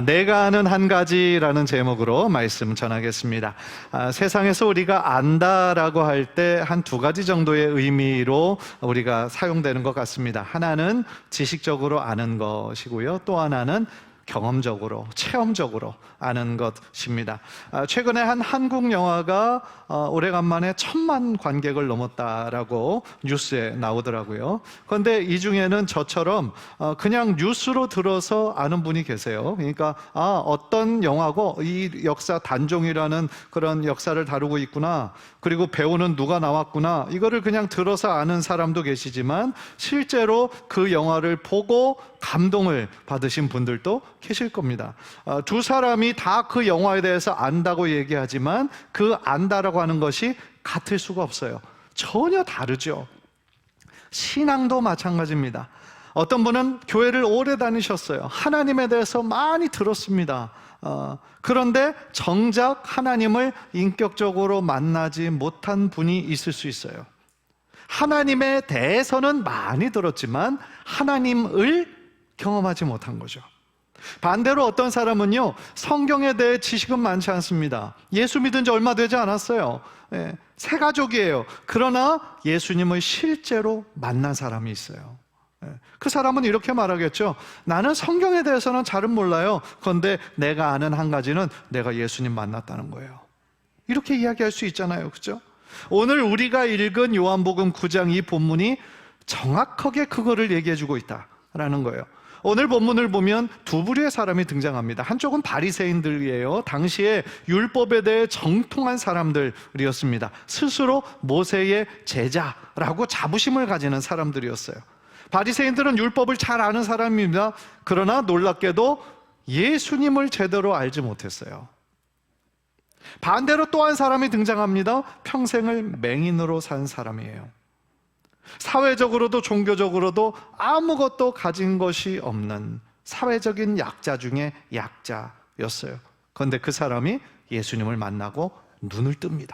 내가 아는 한 가지라는 제목으로 말씀 전하겠습니다. 세상에서 우리가 안다라고 할 때 한 두 가지 정도의 의미로 우리가 사용되는 것 같습니다. 하나는 지식적으로 아는 것이고요. 또 하나는 경험적으로, 체험적으로 아는 것입니다. 최근에 한 한국 영화가 오래간만에 1,000만 관객을 넘었다라고 뉴스에 나오더라고요. 그런데 이 중에는 저처럼 그냥 뉴스로 들어서 아는 분이 계세요. 그러니까 어떤 영화고 이 역사 단종이라는 그런 역사를 다루고 있구나, 그리고 배우는 누가 나왔구나, 이거를 그냥 들어서 아는 사람도 계시지만 실제로 그 영화를 보고 감동을 받으신 분들도 계실 겁니다. 두 사람이 다 그 영화에 대해서 안다고 얘기하지만 그 안다라고 하는 것이 같을 수가 없어요. 전혀 다르죠. 신앙도 마찬가지입니다. 어떤 분은 교회를 오래 다니셨어요. 하나님에 대해서 많이 들었습니다. 그런데 정작 하나님을 인격적으로 만나지 못한 분이 있을 수 있어요. 하나님에 대해서는 많이 들었지만 하나님을 경험하지 못한 거죠. 반대로 어떤 사람은요, 성경에 대해 지식은 많지 않습니다. 예수 믿은 지 얼마 되지 않았어요. 새 가족이에요. 그러나 예수님을 실제로 만난 사람이 있어요. 그 사람은 이렇게 말하겠죠. 나는 성경에 대해서는 잘은 몰라요. 그런데 내가 아는 한 가지는 내가 예수님 만났다는 거예요. 이렇게 이야기할 수 있잖아요. 그렇죠? 오늘 우리가 읽은 요한복음 9장 이 본문이 정확하게 그거를 얘기해 주고 있다라는 거예요. 오늘 본문을 보면 두 부류의 사람이 등장합니다. 한쪽은 바리새인들이에요. 당시에 율법에 대해 정통한 사람들이었습니다. 스스로 모세의 제자라고 자부심을 가지는 사람들이었어요. 바리새인들은 율법을 잘 아는 사람입니다. 그러나 놀랍게도 예수님을 제대로 알지 못했어요. 반대로 또 한 사람이 등장합니다. 평생을 맹인으로 산 사람이에요. 사회적으로도 종교적으로도 아무것도 가진 것이 없는 사회적인 약자 중에 약자였어요. 그런데 그 사람이 예수님을 만나고 눈을 뜹니다.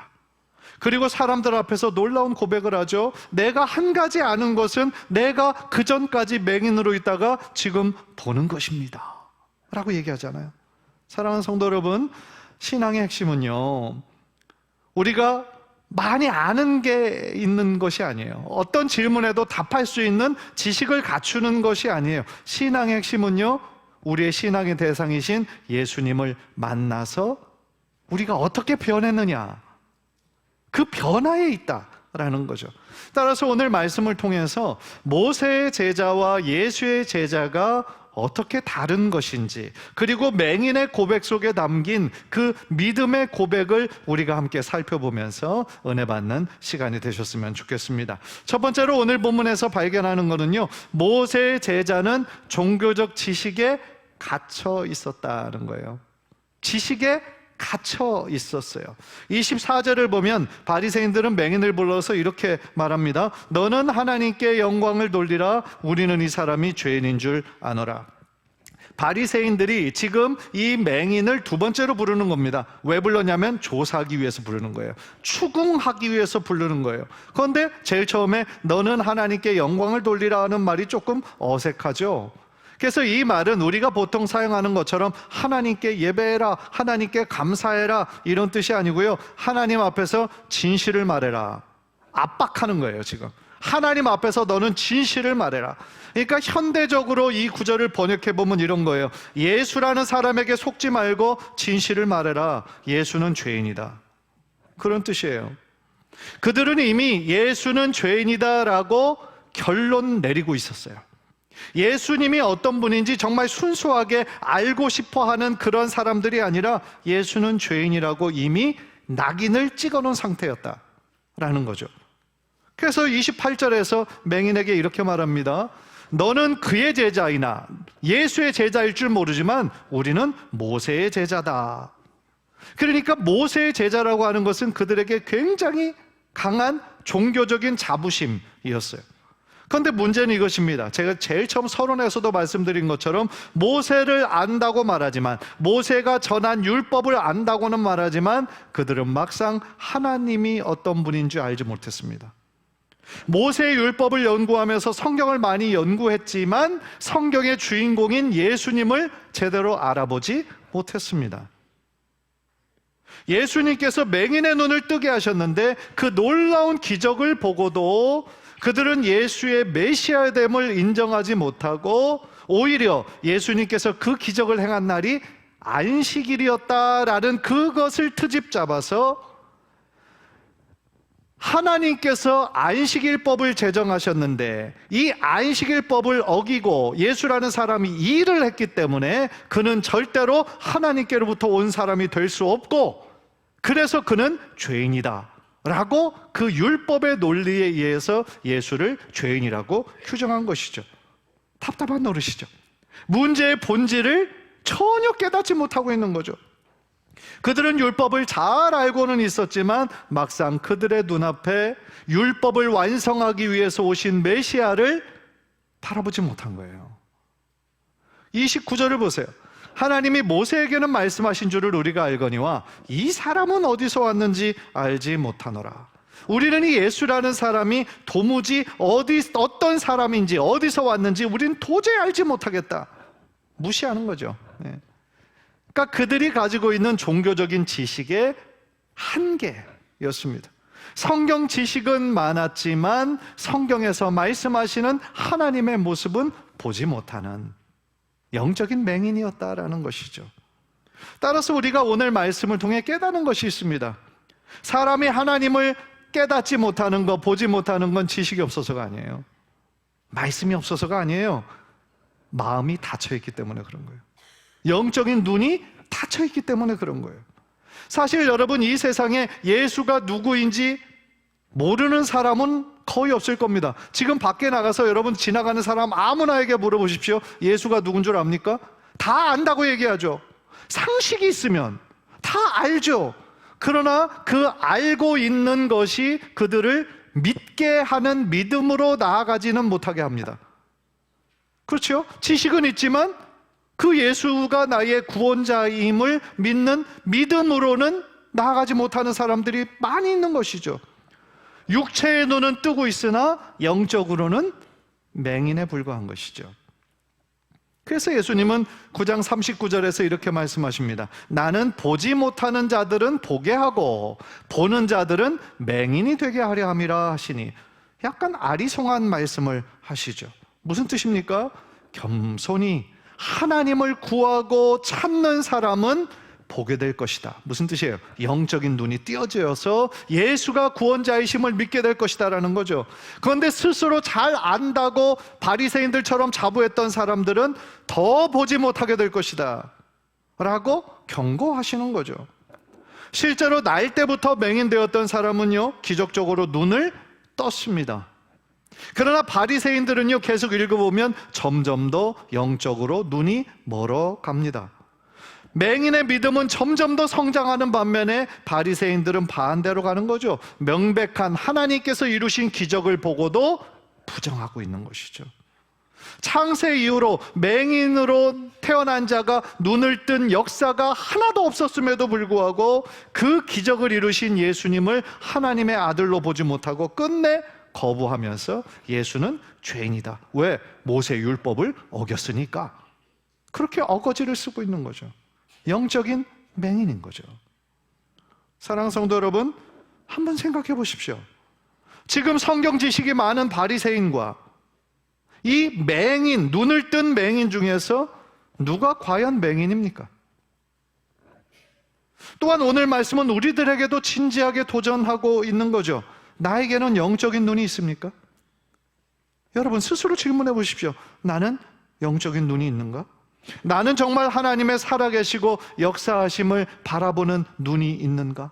그리고 사람들 앞에서 놀라운 고백을 하죠. 내가 한 가지 아는 것은 내가 그전까지 맹인으로 있다가 지금 보는 것입니다 라고 얘기하잖아요. 사랑하는 성도 여러분, 신앙의 핵심은요, 우리가 많이 아는 게 있는 것이 아니에요. 어떤 질문에도 답할 수 있는 지식을 갖추는 것이 아니에요. 신앙의 핵심은요, 우리의 신앙의 대상이신 예수님을 만나서 우리가 어떻게 변했느냐, 그 변화에 있다라는 거죠. 따라서 오늘 말씀을 통해서 모세의 제자와 예수의 제자가 어떻게 다른 것인지, 그리고 맹인의 고백 속에 담긴 그 믿음의 고백을 우리가 함께 살펴보면서 은혜 받는 시간이 되셨으면 좋겠습니다. 첫 번째로 오늘 본문에서 발견하는 것은요, 모세의 제자는 종교적 지식에 갇혀 있었다는 거예요. 지식에 갇혀 있었어요. 24절을 보면 바리새인들은 맹인을 불러서 이렇게 말합니다. 너는 하나님께 영광을 돌리라. 우리는 이 사람이 죄인인 줄 아노라. 바리새인들이 지금 이 맹인을 두 번째로 부르는 겁니다. 왜 불렀냐면 조사하기 위해서 부르는 거예요. 추궁하기 위해서 부르는 거예요. 그런데 제일 처음에 너는 하나님께 영광을 돌리라 하는 말이 조금 어색하죠. 그래서 이 말은 우리가 보통 사용하는 것처럼 하나님께 예배해라, 하나님께 감사해라 이런 뜻이 아니고요, 하나님 앞에서 진실을 말해라, 압박하는 거예요. 지금 하나님 앞에서 너는 진실을 말해라. 그러니까 현대적으로 이 구절을 번역해보면 이런 거예요. 예수라는 사람에게 속지 말고 진실을 말해라. 예수는 죄인이다, 그런 뜻이에요. 그들은 이미 예수는 죄인이다라고 결론 내리고 있었어요. 예수님이 어떤 분인지 정말 순수하게 알고 싶어하는 그런 사람들이 아니라 예수는 죄인이라고 이미 낙인을 찍어놓은 상태였다라는 거죠. 그래서 28절에서 맹인에게 이렇게 말합니다. 너는 그의 제자이나 예수의 제자일 줄 모르지만 우리는 모세의 제자다. 그러니까 모세의 제자라고 하는 것은 그들에게 굉장히 강한 종교적인 자부심이었어요. 그런데 문제는 이것입니다. 제가 제일 처음 서론에서도 말씀드린 것처럼 모세를 안다고 말하지만, 모세가 전한 율법을 안다고는 말하지만 그들은 막상 하나님이 어떤 분인지 알지 못했습니다. 모세의 율법을 연구하면서 성경을 많이 연구했지만 성경의 주인공인 예수님을 제대로 알아보지 못했습니다. 예수님께서 맹인의 눈을 뜨게 하셨는데 그 놀라운 기적을 보고도 그들은 예수의 메시아됨을 인정하지 못하고 오히려 예수님께서 그 기적을 행한 날이 안식일이었다라는 그것을 트집 잡아서 하나님께서 안식일법을 제정하셨는데 이 안식일법을 어기고 예수라는 사람이 일을 했기 때문에 그는 절대로 하나님께로부터 온 사람이 될 수 없고, 그래서 그는 죄인이다 라고 그 율법의 논리에 의해서 예수를 죄인이라고 규정한 것이죠. 답답한 노릇이죠. 문제의 본질을 전혀 깨닫지 못하고 있는 거죠. 그들은 율법을 잘 알고는 있었지만 막상 그들의 눈앞에 율법을 완성하기 위해서 오신 메시아를 바라보지 못한 거예요. 29절을 보세요. 하나님이 모세에게는 말씀하신 줄을 우리가 알거니와 이 사람은 어디서 왔는지 알지 못하노라. 우리는 이 예수라는 사람이 도무지 어떤 사람인지 어디서 왔는지 우리는 도저히 알지 못하겠다. 무시하는 거죠. 그러니까 그들이 가지고 있는 종교적인 지식의 한계였습니다. 성경 지식은 많았지만 성경에서 말씀하시는 하나님의 모습은 보지 못하는 영적인 맹인이었다라는 것이죠. 따라서 우리가 오늘 말씀을 통해 깨닫는 것이 있습니다. 사람이 하나님을 깨닫지 못하는 것, 보지 못하는 건 지식이 없어서가 아니에요. 말씀이 없어서가 아니에요. 마음이 닫혀있기 때문에 그런 거예요. 영적인 눈이 닫혀있기 때문에 그런 거예요. 사실 여러분, 이 세상에 예수가 누구인지 모르는 사람은 거의 없을 겁니다. 지금 밖에 나가서 여러분 지나가는 사람 아무나에게 물어보십시오. 예수가 누군 줄 압니까? 다 안다고 얘기하죠. 상식이 있으면 다 알죠. 그러나 그 알고 있는 것이 그들을 믿게 하는 믿음으로 나아가지는 못하게 합니다. 그렇죠? 지식은 있지만 그 예수가 나의 구원자임을 믿는 믿음으로는 나아가지 못하는 사람들이 많이 있는 것이죠. 육체의 눈은 뜨고 있으나 영적으로는 맹인에 불과한 것이죠. 그래서 예수님은 9장 39절에서 이렇게 말씀하십니다. 나는 보지 못하는 자들은 보게 하고 보는 자들은 맹인이 되게 하려 함이라 하시니, 약간 아리송한 말씀을 하시죠. 무슨 뜻입니까? 겸손히 하나님을 구하고 찾는 사람은 보게 될 것이다. 무슨 뜻이에요? 영적인 눈이 띄어져서 예수가 구원자이심을 믿게 될 것이다 라는 거죠. 그런데 스스로 잘 안다고 바리새인들처럼 자부했던 사람들은 더 보지 못하게 될 것이다 라고 경고하시는 거죠. 실제로 날 때부터 맹인되었던 사람은요, 기적적으로 눈을 떴습니다. 그러나 바리새인들은요, 계속 읽어보면 점점 더 영적으로 눈이 멀어갑니다. 맹인의 믿음은 점점 더 성장하는 반면에 바리새인들은 반대로 가는 거죠. 명백한 하나님께서 이루신 기적을 보고도 부정하고 있는 것이죠. 창세 이후로 맹인으로 태어난 자가 눈을 뜬 역사가 하나도 없었음에도 불구하고 그 기적을 이루신 예수님을 하나님의 아들로 보지 못하고 끝내 거부하면서 예수는 죄인이다. 왜? 모세 율법을 어겼으니까. 그렇게 어거지를 쓰고 있는 거죠. 영적인 맹인인 거죠. 사랑하는 성도 여러분, 한번 생각해 보십시오. 지금 성경 지식이 많은 바리새인과 이 맹인, 눈을 뜬 맹인 중에서 누가 과연 맹인입니까? 또한 오늘 말씀은 우리들에게도 진지하게 도전하고 있는 거죠. 나에게는 영적인 눈이 있습니까? 여러분 스스로 질문해 보십시오. 나는 영적인 눈이 있는가? 나는 정말 하나님의 살아계시고 역사하심을 바라보는 눈이 있는가?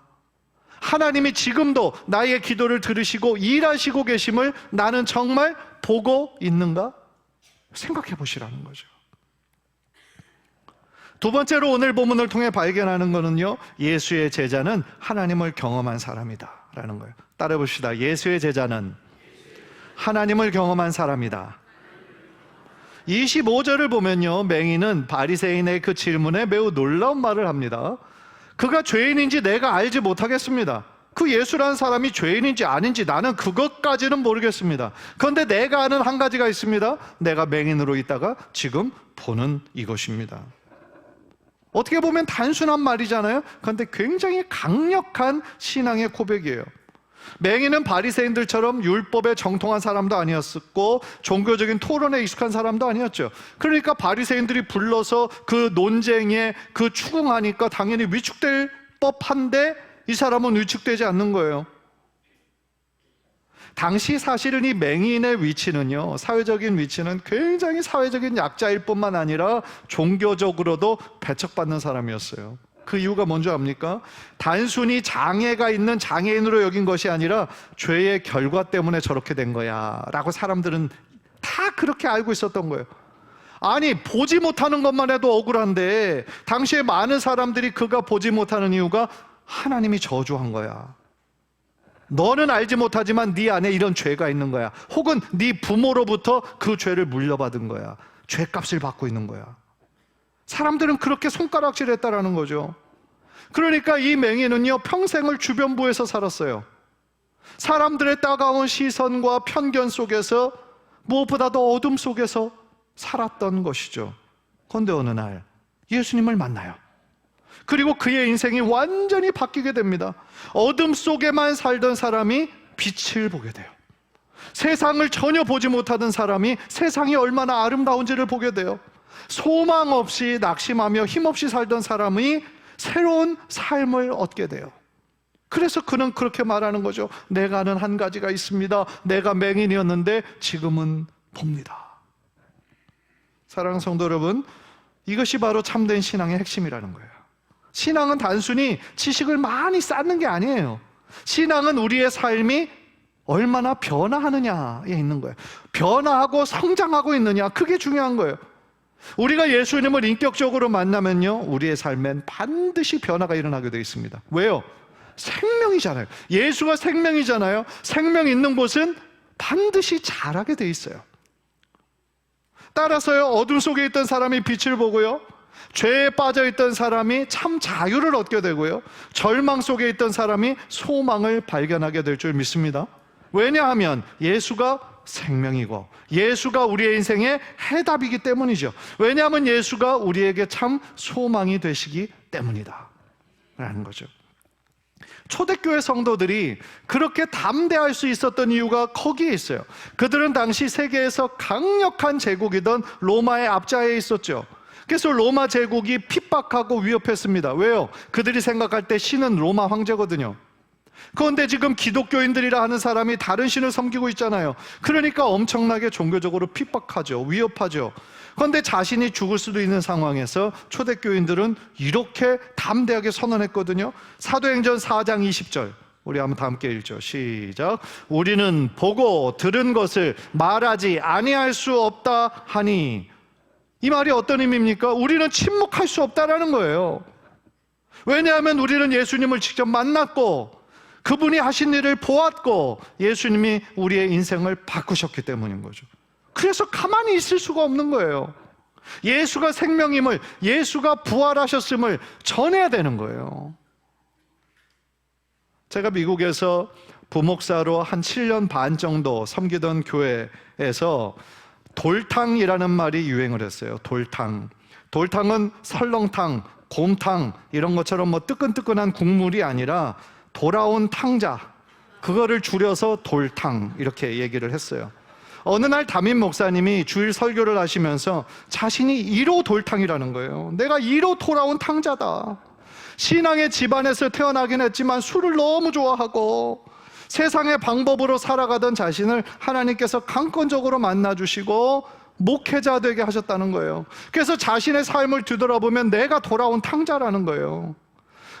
하나님이 지금도 나의 기도를 들으시고 일하시고 계심을 나는 정말 보고 있는가? 생각해 보시라는 거죠. 두 번째로 오늘 본문을 통해 발견하는 것은요, 예수의 제자는 하나님을 경험한 사람이다 라는 거예요. 따라해 봅시다. 예수의 제자는 하나님을 경험한 사람이다. 25절을 보면요, 맹인은 바리새인의 그 질문에 매우 놀라운 말을 합니다. 그가 죄인인지 내가 알지 못하겠습니다. 그 예수라는 사람이 죄인인지 아닌지 나는 그것까지는 모르겠습니다. 그런데 내가 아는 한 가지가 있습니다. 내가 맹인으로 있다가 지금 보는 이것입니다. 어떻게 보면 단순한 말이잖아요. 그런데 굉장히 강력한 신앙의 고백이에요. 맹인은 바리새인들처럼 율법에 정통한 사람도 아니었고 종교적인 토론에 익숙한 사람도 아니었죠. 그러니까 바리새인들이 불러서 그 논쟁에 그 추궁하니까 당연히 위축될 법한데 이 사람은 위축되지 않는 거예요. 당시 사실은 이 맹인의 위치는요, 사회적인 위치는 굉장히 사회적인 약자일 뿐만 아니라 종교적으로도 배척받는 사람이었어요. 그 이유가 뭔지 압니까? 단순히 장애가 있는 장애인으로 여긴 것이 아니라 죄의 결과 때문에 저렇게 된 거야 라고 사람들은 다 그렇게 알고 있었던 거예요. 아니, 보지 못하는 것만 해도 억울한데 당시에 많은 사람들이 그가 보지 못하는 이유가 하나님이 저주한 거야. 너는 알지 못하지만 네 안에 이런 죄가 있는 거야. 혹은 네 부모로부터 그 죄를 물려받은 거야. 죄값을 받고 있는 거야. 사람들은 그렇게 손가락질했다라는 거죠. 그러니까 이 맹인은요, 평생을 주변부에서 살았어요. 사람들의 따가운 시선과 편견 속에서 무엇보다도 어둠 속에서 살았던 것이죠. 그런데 어느 날 예수님을 만나요. 그리고 그의 인생이 완전히 바뀌게 됩니다. 어둠 속에만 살던 사람이 빛을 보게 돼요. 세상을 전혀 보지 못하던 사람이 세상이 얼마나 아름다운지를 보게 돼요. 소망 없이 낙심하며 힘없이 살던 사람이 새로운 삶을 얻게 돼요. 그래서 그는 그렇게 말하는 거죠. 내가 아는 한 가지가 있습니다. 내가 맹인이었는데 지금은 봅니다. 사랑하는 성도 여러분, 이것이 바로 참된 신앙의 핵심이라는 거예요. 신앙은 단순히 지식을 많이 쌓는 게 아니에요. 신앙은 우리의 삶이 얼마나 변화하느냐에 있는 거예요. 변화하고 성장하고 있느냐, 그게 중요한 거예요. 우리가 예수님을 인격적으로 만나면요, 우리의 삶엔 반드시 변화가 일어나게 되어 있습니다. 왜요? 생명이잖아요. 예수가 생명이잖아요. 생명 있는 곳은 반드시 자라게 되어 있어요. 따라서요, 어둠 속에 있던 사람이 빛을 보고요, 죄에 빠져있던 사람이 참 자유를 얻게 되고요, 절망 속에 있던 사람이 소망을 발견하게 될 줄 믿습니다. 왜냐하면 예수가 생명이고 예수가 우리의 인생의 해답이기 때문이죠. 왜냐하면 예수가 우리에게 참 소망이 되시기 때문이다 라는 거죠. 초대교회 성도들이 그렇게 담대할 수 있었던 이유가 거기에 있어요. 그들은 당시 세계에서 강력한 제국이던 로마의 앞자에 있었죠. 그래서 로마 제국이 핍박하고 위협했습니다. 왜요? 그들이 생각할 때 신은 로마 황제거든요. 그런데 지금 기독교인들이라 하는 사람이 다른 신을 섬기고 있잖아요. 그러니까 엄청나게 종교적으로 핍박하죠. 위협하죠. 그런데 자신이 죽을 수도 있는 상황에서 초대교인들은 이렇게 담대하게 선언했거든요. 사도행전 4장 20절 우리 한번 다 함께 읽죠. 시작. 우리는 보고 들은 것을 말하지 아니할 수 없다 하니. 이 말이 어떤 의미입니까? 우리는 침묵할 수 없다라는 거예요. 왜냐하면 우리는 예수님을 직접 만났고 그분이 하신 일을 보았고 예수님이 우리의 인생을 바꾸셨기 때문인 거죠. 그래서 가만히 있을 수가 없는 거예요. 예수가 생명임을, 예수가 부활하셨음을 전해야 되는 거예요. 제가 미국에서 부목사로 한 7년 반 정도 섬기던 교회에서 돌탕이라는 말이 유행을 했어요. 돌탕. 돌탕은 설렁탕, 곰탕 이런 것처럼 뭐 뜨끈뜨끈한 국물이 아니라 돌아온 탕자, 그거를 줄여서 돌탕 이렇게 얘기를 했어요. 어느 날 담임 목사님이 주일 설교를 하시면서 자신이 1호 돌탕이라는 거예요. 내가 1호 돌아온 탕자다. 신앙의 집안에서 태어나긴 했지만 술을 너무 좋아하고 세상의 방법으로 살아가던 자신을 하나님께서 강권적으로 만나주시고 목회자 되게 하셨다는 거예요. 그래서 자신의 삶을 뒤돌아보면 내가 돌아온 탕자라는 거예요.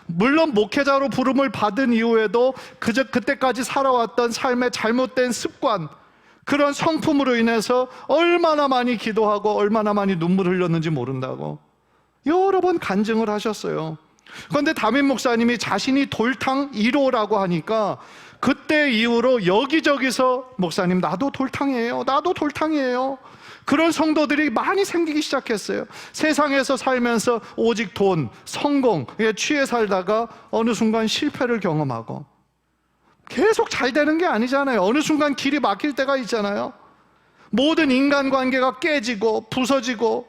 물론 목회자로 부름을 받은 이후에도 그때까지 살아왔던 삶의 잘못된 습관, 그런 성품으로 인해서 얼마나 많이 기도하고 얼마나 많이 눈물 흘렸는지 모른다고 여러 번 간증을 하셨어요. 그런데 담임 목사님이 자신이 돌탕 1호라고 하니까 그때 이후로 여기저기서 목사님 나도 돌탕이에요, 나도 돌탕이에요, 그런 성도들이 많이 생기기 시작했어요. 세상에서 살면서 오직 돈, 성공에 취해 살다가 어느 순간 실패를 경험하고 계속 잘 되는 게 아니잖아요. 어느 순간 길이 막힐 때가 있잖아요. 모든 인간관계가 깨지고 부서지고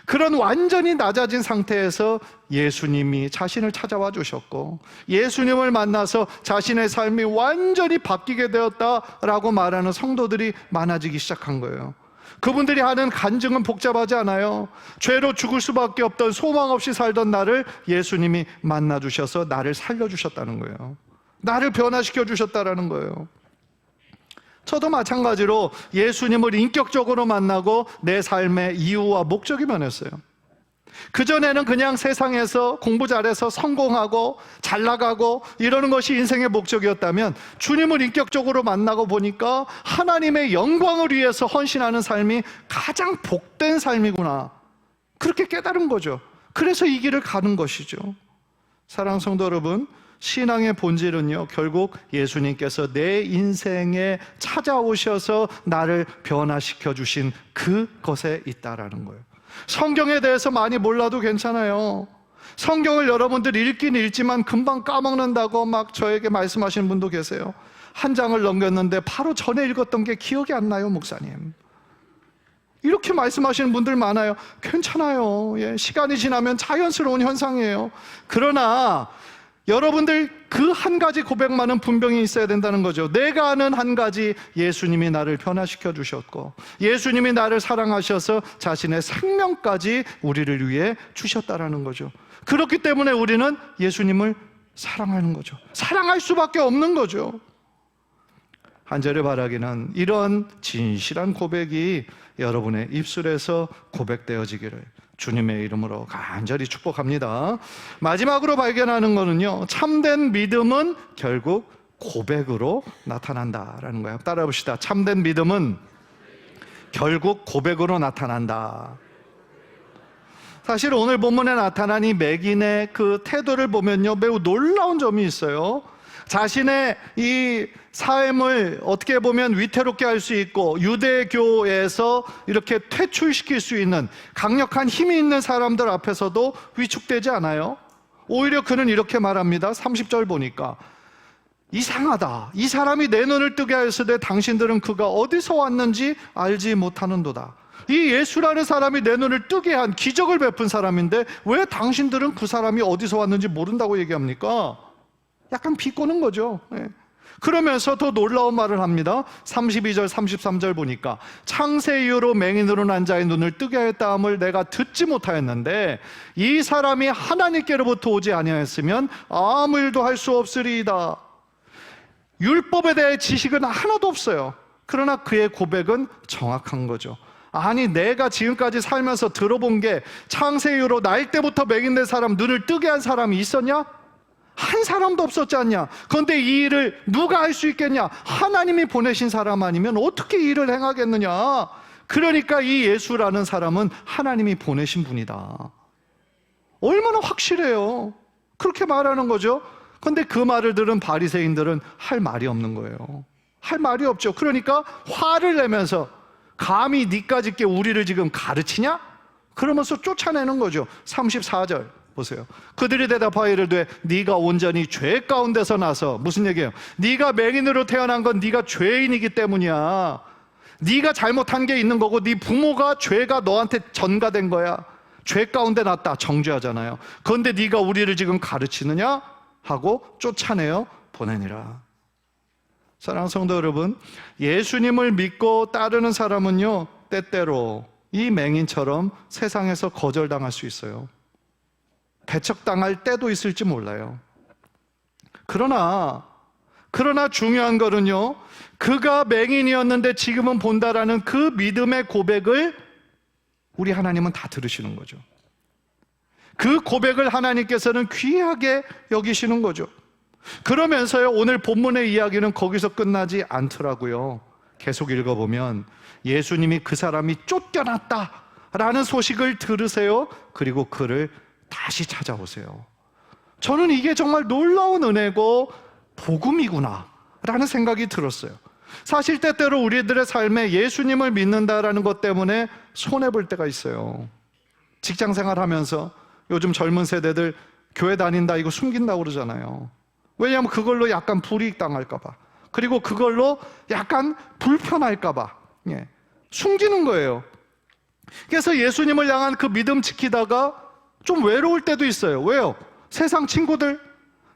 그런 완전히 낮아진 상태에서 예수님이 자신을 찾아와 주셨고, 예수님을 만나서 자신의 삶이 완전히 바뀌게 되었다라고 말하는 성도들이 많아지기 시작한 거예요. 그분들이 하는 간증은 복잡하지 않아요. 죄로 죽을 수밖에 없던, 소망 없이 살던 나를 예수님이 만나 주셔서 나를 살려주셨다는 거예요. 나를 변화시켜 주셨다라는 거예요. 저도 마찬가지로 예수님을 인격적으로 만나고 내 삶의 이유와 목적이 변했어요. 그전에는 그냥 세상에서 공부 잘해서 성공하고 잘 나가고 이러는 것이 인생의 목적이었다면, 주님을 인격적으로 만나고 보니까 하나님의 영광을 위해서 헌신하는 삶이 가장 복된 삶이구나, 그렇게 깨달은 거죠. 그래서 이 길을 가는 것이죠. 사랑하는 성도 여러분, 신앙의 본질은요, 결국 예수님께서 내 인생에 찾아오셔서 나를 변화시켜 주신 그것에 있다라는 거예요. 성경에 대해서 많이 몰라도 괜찮아요. 성경을 여러분들 읽긴 읽지만 금방 까먹는다고 막 저에게 말씀하시는 분도 계세요. 한 장을 넘겼는데 바로 전에 읽었던 게 기억이 안 나요, 목사님. 이렇게 말씀하시는 분들 많아요. 괜찮아요. 예, 시간이 지나면 자연스러운 현상이에요. 그러나 여러분들 그 한 가지 고백만은 분명히 있어야 된다는 거죠. 내가 아는 한 가지, 예수님이 나를 변화시켜 주셨고 예수님이 나를 사랑하셔서 자신의 생명까지 우리를 위해 주셨다라는 거죠. 그렇기 때문에 우리는 예수님을 사랑하는 거죠. 사랑할 수밖에 없는 거죠. 한 절의 바라기는 이런 진실한 고백이 여러분의 입술에서 고백되어지기를 주님의 이름으로 간절히 축복합니다. 마지막으로 발견하는 것은요, 참된 믿음은 결국 고백으로 나타난다라는 거예요. 따라 봅시다. 참된 믿음은 결국 고백으로 나타난다. 사실 오늘 본문에 나타난 이 맹인의 그 태도를 보면요, 매우 놀라운 점이 있어요. 자신의 이 삶을 어떻게 보면 위태롭게 할 수 있고 유대교에서 이렇게 퇴출시킬 수 있는 강력한 힘이 있는 사람들 앞에서도 위축되지 않아요. 오히려 그는 이렇게 말합니다. 30절 보니까 이상하다. 이 사람이 내 눈을 뜨게 하였으되 당신들은 그가 어디서 왔는지 알지 못하는도다. 이 예수라는 사람이 내 눈을 뜨게 한 기적을 베푼 사람인데 왜 당신들은 그 사람이 어디서 왔는지 모른다고 얘기합니까? 약간 비꼬는 거죠. 네. 그러면서 더 놀라운 말을 합니다. 32절 33절 보니까 창세 이후로 맹인으로 난 자의 눈을 뜨게 하였다 함을 내가 듣지 못하였는데 이 사람이 하나님께로부터 오지 아니하였으면 아무 일도 할 수 없으리이다. 율법에 대해 지식은 하나도 없어요. 그러나 그의 고백은 정확한 거죠. 아니, 내가 지금까지 살면서 들어본 게 창세 이후로 날 때부터 맹인된 사람, 눈을 뜨게 한 사람이 있었냐? 한 사람도 없었지 않냐? 그런데 이 일을 누가 할 수 있겠냐? 하나님이 보내신 사람 아니면 어떻게 이 일을 행하겠느냐? 그러니까 이 예수라는 사람은 하나님이 보내신 분이다. 얼마나 확실해요. 그렇게 말하는 거죠. 그런데 그 말을 들은 바리새인들은 할 말이 없는 거예요. 할 말이 없죠. 그러니까 화를 내면서 감히 니까짓게 우리를 지금 가르치냐? 그러면서 쫓아내는 거죠. 34절 보세요. 그들이 대답하여 이르되 네가 온전히 죄 가운데서 나서, 무슨 얘기예요? 네가 맹인으로 태어난 건 네가 죄인이기 때문이야. 네가 잘못한 게 있는 거고 네 부모가 죄가 너한테 전가된 거야. 죄 가운데 났다 정죄하잖아요. 그런데 네가 우리를 지금 가르치느냐? 하고 쫓아내어 보내니라. 사랑하는 성도 여러분, 예수님을 믿고 따르는 사람은요, 때때로 이 맹인처럼 세상에서 거절당할 수 있어요. 배척당할 때도 있을지 몰라요. 그러나 중요한 거는요, 그가 맹인이었는데 지금은 본다라는 그 믿음의 고백을 우리 하나님은 다 들으시는 거죠. 그 고백을 하나님께서는 귀하게 여기시는 거죠. 그러면서요, 오늘 본문의 이야기는 거기서 끝나지 않더라고요. 계속 읽어보면 예수님이 그 사람이 쫓겨났다라는 소식을 들으세요. 그리고 그를 다시 찾아오세요. 저는 이게 정말 놀라운 은혜고 복음이구나 라는 생각이 들었어요. 사실 때때로 우리들의 삶에 예수님을 믿는다라는 것 때문에 손해볼 때가 있어요. 직장생활 하면서 요즘 젊은 세대들 교회 다닌다 이거 숨긴다고 그러잖아요. 왜냐하면 그걸로 약간 불이익 당할까 봐, 그리고 그걸로 약간 불편할까 봐 숨기는 거예요. 그래서 예수님을 향한 그 믿음 지키다가 좀 외로울 때도 있어요. 왜요? 세상 친구들,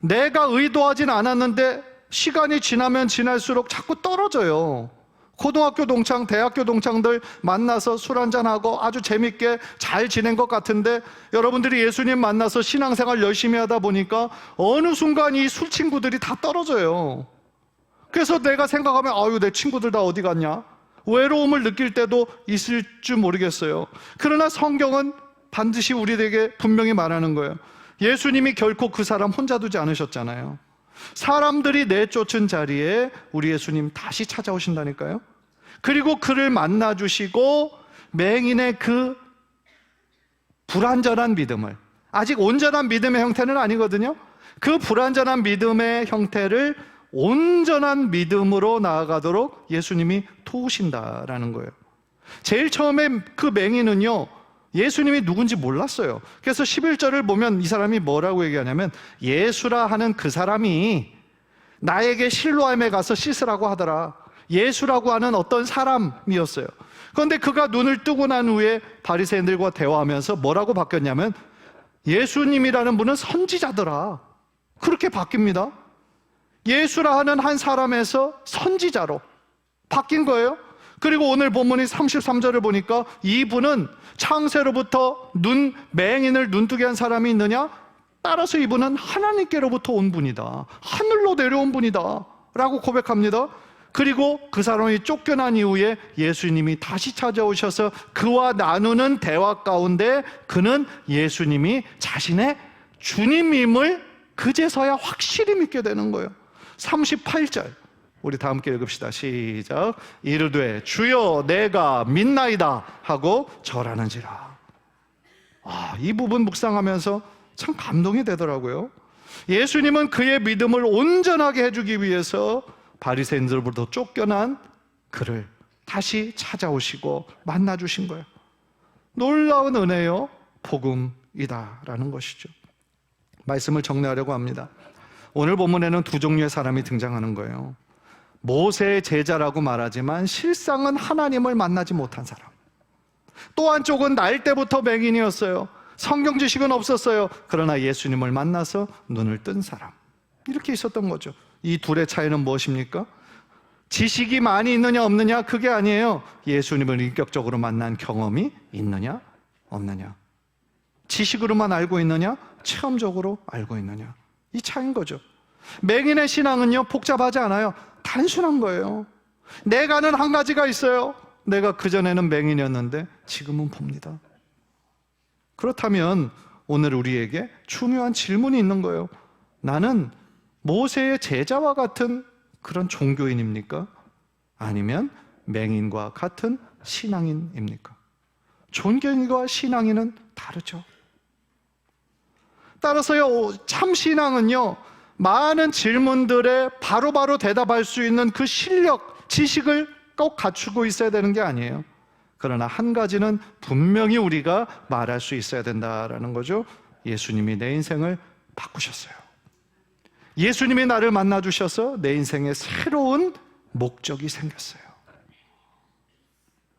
내가 의도하진 않았는데 시간이 지나면 지날수록 자꾸 떨어져요. 고등학교 동창, 대학교 동창들 만나서 술 한잔하고 아주 재밌게 잘 지낸 것 같은데, 여러분들이 예수님 만나서 신앙생활 열심히 하다 보니까 어느 순간 이 술 친구들이 다 떨어져요. 그래서 내가 생각하면 아유, 내 친구들 다 어디 갔냐? 외로움을 느낄 때도 있을 줄 모르겠어요. 그러나 성경은 반드시 우리에게 분명히 말하는 거예요. 예수님이 결코 그 사람 혼자 두지 않으셨잖아요. 사람들이 내쫓은 자리에 우리 예수님 다시 찾아오신다니까요. 그리고 그를 만나주시고 맹인의 그 불완전한 믿음을, 아직 온전한 믿음의 형태는 아니거든요. 그 불완전한 믿음의 형태를 온전한 믿음으로 나아가도록 예수님이 도우신다라는 거예요. 제일 처음에 그 맹인은요, 예수님이 누군지 몰랐어요. 그래서 11절을 보면 이 사람이 뭐라고 얘기하냐면, 예수라 하는 그 사람이 나에게 실로암에 가서 씻으라고 하더라. 예수라고 하는 어떤 사람이었어요. 그런데 그가 눈을 뜨고 난 후에 바리새인들과 대화하면서 뭐라고 바뀌었냐면, 예수님이라는 분은 선지자더라, 그렇게 바뀝니다. 예수라 하는 한 사람에서 선지자로 바뀐 거예요. 그리고 오늘 본문이 33절을 보니까 이분은 창세로부터 맹인을 눈뜨게 한 사람이 있느냐? 따라서 이분은 하나님께로부터 온 분이다, 하늘로 내려온 분이다 라고 고백합니다. 그리고 그 사람이 쫓겨난 이후에 예수님이 다시 찾아오셔서 그와 나누는 대화 가운데 그는 예수님이 자신의 주님임을 그제서야 확실히 믿게 되는 거예요. 38절 우리 다 함께 읽읍시다. 시작. 이르되 주여 내가 믿나이다 하고 절하는지라. 이 부분 묵상하면서 참 감동이 되더라고요. 예수님은 그의 믿음을 온전하게 해주기 위해서 바리새인들로부터 쫓겨난 그를 다시 찾아오시고 만나주신 거예요. 놀라운 은혜요, 복음이다라는 것이죠. 말씀을 정리하려고 합니다. 오늘 본문에는 두 종류의 사람이 등장하는 거예요. 모세의 제자라고 말하지만 실상은 하나님을 만나지 못한 사람, 또 한쪽은 날 때부터 맹인이었어요. 성경 지식은 없었어요. 그러나 예수님을 만나서 눈을 뜬 사람, 이렇게 있었던 거죠. 이 둘의 차이는 무엇입니까? 지식이 많이 있느냐 없느냐, 그게 아니에요. 예수님을 인격적으로 만난 경험이 있느냐 없느냐, 지식으로만 알고 있느냐 체험적으로 알고 있느냐, 이 차이인 거죠. 맹인의 신앙은요, 복잡하지 않아요. 단순한 거예요. 내가 아는 한 가지가 있어요. 내가 그전에는 맹인이었는데 지금은 봅니다. 그렇다면 오늘 우리에게 중요한 질문이 있는 거예요. 나는 모세의 제자와 같은 그런 종교인입니까? 아니면 맹인과 같은 신앙인입니까? 종교인과 신앙인은 다르죠. 따라서요, 참 신앙은요, 많은 질문들에 바로바로 대답할 수 있는 그 실력, 지식을 꼭 갖추고 있어야 되는 게 아니에요. 그러나 한 가지는 분명히 우리가 말할 수 있어야 된다라는 거죠. 예수님이 내 인생을 바꾸셨어요. 예수님이 나를 만나주셔서 내 인생에 새로운 목적이 생겼어요.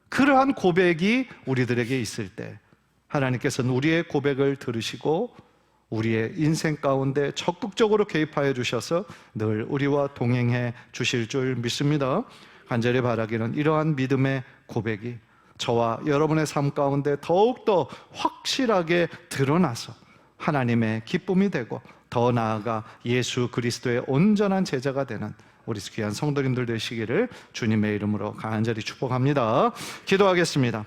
그러한 고백이 우리들에게 있을 때 하나님께서는 우리의 고백을 들으시고 우리의 인생 가운데 적극적으로 개입하여 주셔서 늘 우리와 동행해 주실 줄 믿습니다. 간절히 바라기는 이러한 믿음의 고백이 저와 여러분의 삶 가운데 더욱더 확실하게 드러나서 하나님의 기쁨이 되고 더 나아가 예수 그리스도의 온전한 제자가 되는 우리 귀한 성도님들 되시기를 주님의 이름으로 간절히 축복합니다. 기도하겠습니다.